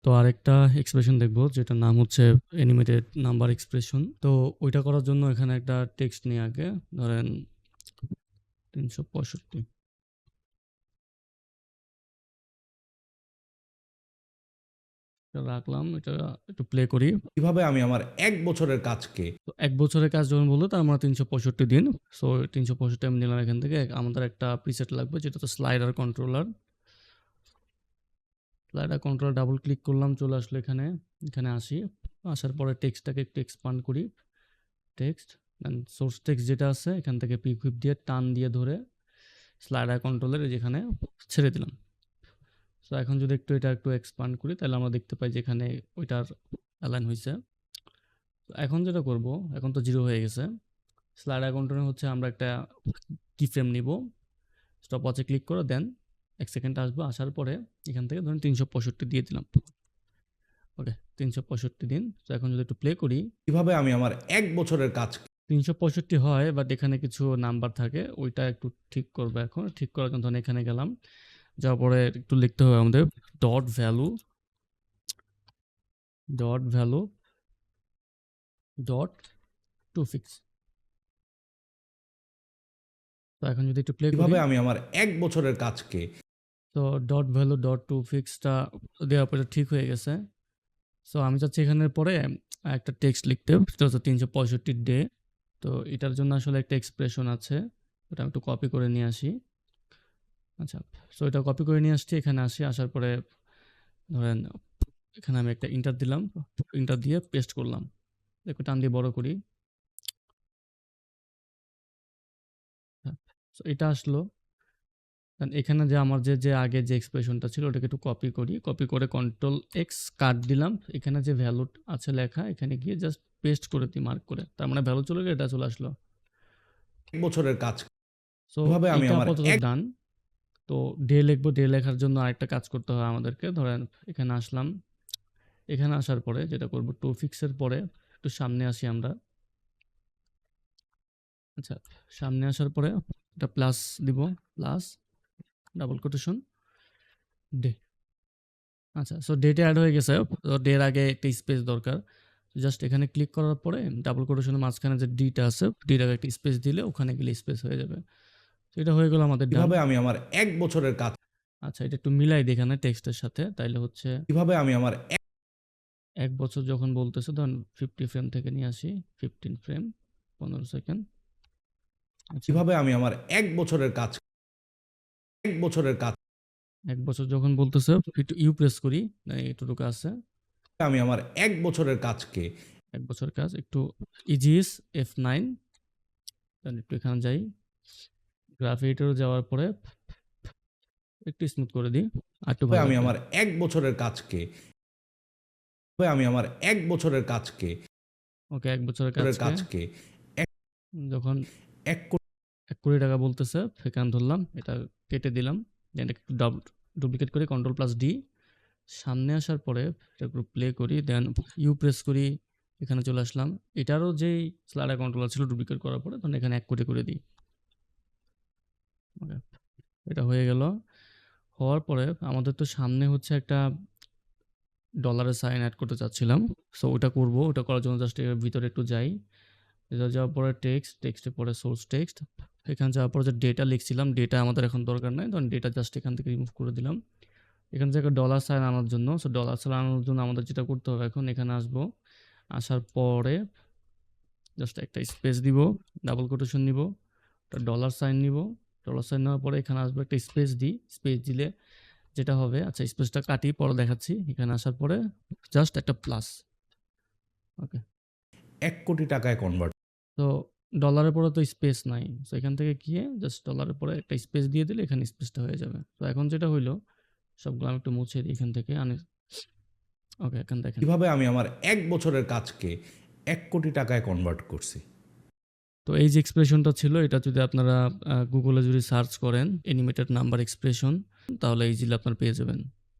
তো আরেকটা এক্সপ্রেশন দেখবো যেটার নাম হচ্ছে অ্যানিমেটেড নাম্বার এক্সপ্রেশন। তো ওইটা করার জন্য এখানে একটা টেক্সট নিয়ে আগে ধরেন 365 রাখলাম। এটা একটু প্লে করি। কিভাবে আমি আমার ১ বছরের কাজকে তো ১ বছরের কাজ যখন বললো তার মানে ৩৬৫ দিন। সো ৩৬৫ আমি নিলাম এখান থেকে। আমাদের একটা প্রিসেট লাগবে যেটা হচ্ছে slider controller. Slider controller double click করলাম, চলে আসলো এখানে। এখানে আসি, আসার পরে টেক্সটটাকে একটু এক্সপান্ড করি। টেক্সট দেন সোর্স টেক্সট যেটা আছে এখান থেকে পিক হুইপ দিয়ে টান দিয়ে ধরে স্লাইডার কন্ট্রোলার যেখানে ছেড়ে দিলাম। সো এখন যদি এটা একটু এক্সপান্ড করি তাহলে আমরা দেখতে পাই যে এখানে ওইটার অ্যালাইন হয়েছে। এখন যেটা করব, এখন তো 0 হয়ে গেছে। স্লাইডার কন্ট্রোলার হচ্ছে আমরা একটা কি ফ্রেম নিব, স্টপ ওয়াচে ক্লিক করে দেন 1 সেকেন্ড আসবো। আসার পরে এখান থেকে ধরুন 365 দিয়ে দিলাম। ওকে, 365 দিন। তো এখন যদি একটু প্লে করি, কিভাবে আমি আমার ১ বছরের কাজকে 365 হয়, বাট এখানে কিছু নাম্বার থাকে, ওইটা একটু ঠিক করবো। এখন ঠিক করার জন্য ধরুন এখানে গেলাম, যাওয়ার পরে একটু লিখতে হবে আমাদের dot value dot to fix. তো এখন যদি একটু প্লে করি, কিভাবে আমি আমার ১ বছরের কাজকে তো ডট ভ্যালু ডট টু ফিক্সটা দেওয়ার পরে ঠিক হয়ে গেছে। সো আমি চাচ্ছি এখানের পরে একটা টেক্সট লিখতে, সেটা হচ্ছে 365 ডে। তো এটার জন্য আসলে একটা এক্সপ্রেশন আছে, ওটা আমি একটু কপি করে নিয়ে আসি। আচ্ছা, সো এটা কপি করে নিয়ে আসছি। এখানে আসি, আসার পরে ধরেন এখানে আমি একটা ইন্টার দিলাম, ইন্টার দিয়ে পেস্ট করলাম। একটু টান দিয়ে বড় করি। হ্যাঁ, সো এটা আসলো। এখানে যে আমার যে আগে যে এক্সপ্রেশনটা ছিল ওটাকে একটু কপি করি, কপি করে কন্ট্রোল এক্স কাট দিলাম। এখানে যে ভ্যালু আছে লেখা, এখানে গিয়ে জাস্ট পেস্ট করে দিই মার্ক করে, তার মানে ভ্যালু চলে গেলে এটা চলে আসলো। ১ বছরের কাজ সো কিভাবে আমি এইটা আমার আপাতত ১ ডান। তো ডে লিখবো, ডে লেখার জন্য আরেকটা কাজ করতে হয় আমাদেরকে। ধরেন এখানে আসলাম, এখানে আসার পরে যেটা করব, টু ফিক্সের পরে একটু সামনে আসি আমরা। আচ্ছা, সামনে আসার পরে একটা প্লাস দিব, প্লাস ডাবল কোটেশন ডে। আচ্ছা, সো ডেটে অ্যাড হয়ে গেছে। তো ডের আগে একটা স্পেস দরকার। জাস্ট এখানে ক্লিক করার পরে ডাবল কোটেশনের মাঝখানে যে ডিটা আছে, ডির আগে একটা স্পেস দিলে ওখানে গেলে স্পেস হয়ে যাবে। তো এটা হয়ে গেল আমাদের ডান। কিভাবে আমি আমার ১ বছরের কাজ আচ্ছা, এটা একটু মিলাই দিই এখানে টেক্সটের সাথে, তাইলে হচ্ছে কিভাবে আমি আমার 1 বছর যখন বলতেছে, ধরুন 50 ফ্রেম থেকে নিয়ে আসি, 15 ফ্রেম 15 সেকেন্ড। আচ্ছা, কিভাবে আমি আমার ১ বছরের কাজ ১ বছরের কাজ 1 বছর যখন বলতেছে একটু ইউ প্রেস করি, এতটুকু আছে। আমি আমার ১ বছরের কাজকে 1 বছর কাজ একটু ইজিএস F9, দেন একটু এখানে যাই, গ্রাফ এডিটরে যাওয়ার পরে একটু স্মুথ করে দিই, আর একটু ভালো আমি লাগবে। আমার ১ বছরের কাজকে আমি আমার ১ বছরের কাজকে ওকে, 1 বছরের কাজকে কাজকে যখন ১ কোটি 1 কোটি টাকা বলতেছে, এখানে ধরলাম, এটা কেটে দিলাম। দেন একটু ডুপ্লিকেট করে কন্ট্রোল প্লাস ডি। সামনে আসার পরে এটা একটু প্লে করি, দেন ইউ প্রেস করি, এখানে চলে আসলাম। এটারও যেই স্লাইডার কন্ট্রোলার ছিল ডুপ্লিকেট করার পরে, তখন এখানে 1 কোটি করে দিই। ওকে, এটা হয়ে গেল। হওয়ার পরে আমাদের তো সামনে হচ্ছে একটা ডলারের সাইন অ্যাড করতে চাচ্ছিলাম। সো ওটা করব, ওটা করার জন্য জাস্ট এর ভিতরে একটু যাই। রেজাল্ট যাওয়ার পরে টেক্সটের পরে সোর্স টেক্সট। এখানে যাওয়ার পরে যে ডেটা লিখছিলাম, ডেটা আমাদের এখন দরকার নাই, তখন ডেটা জাস্ট এখান থেকে রিমুভ করে দিলাম। এখান থেকে ডলার সাইন আনার জন্য, সো ডলার সাইন আনার জন্য আমাদের যেটা করতে হবে, এখন এখানে আসবো। আসার পরে জাস্ট একটা স্পেস দিব, ডাবল কোটেশন নিব, একটা ডলার সাইন নিব। ডলার সাইন নেওয়ার পরে এখানে আসবো, একটা স্পেস দিই। স্পেস দিলে যেটা হবে, আচ্ছা স্পেসটা কাটি, পরে দেখাচ্ছি। এখানে আসার পরে জাস্ট একটা প্লাস। ওকে, ১ কোটি টাকায় কনভার্ট তো ডলারের পরে তো স্পেস নাই, সো এখান থেকে গিয়ে জাস্ট ডলারের পরে একটা স্পেস দিয়ে দিলে এখানে স্পেসটা হয়ে যাবে। তো এখন যেটা হইলো, সবগুলো আমি একটু মুছে দিই এখান থেকে আনে। ওকে, এখন দেখেন। কিভাবে আমি আমার ১ বছরের কাজকে ১ কোটি টাকায় কনভার্ট করছি। তো এই যে এক্সপ্রেশনটা ছিল, এটা যদি আপনারা গুগলে যদি সার্চ করেন অ্যানিমেটেড নাম্বার এক্সপ্রেশন, তাহলে ইজিলি আপনারা পেয়ে যাবেন।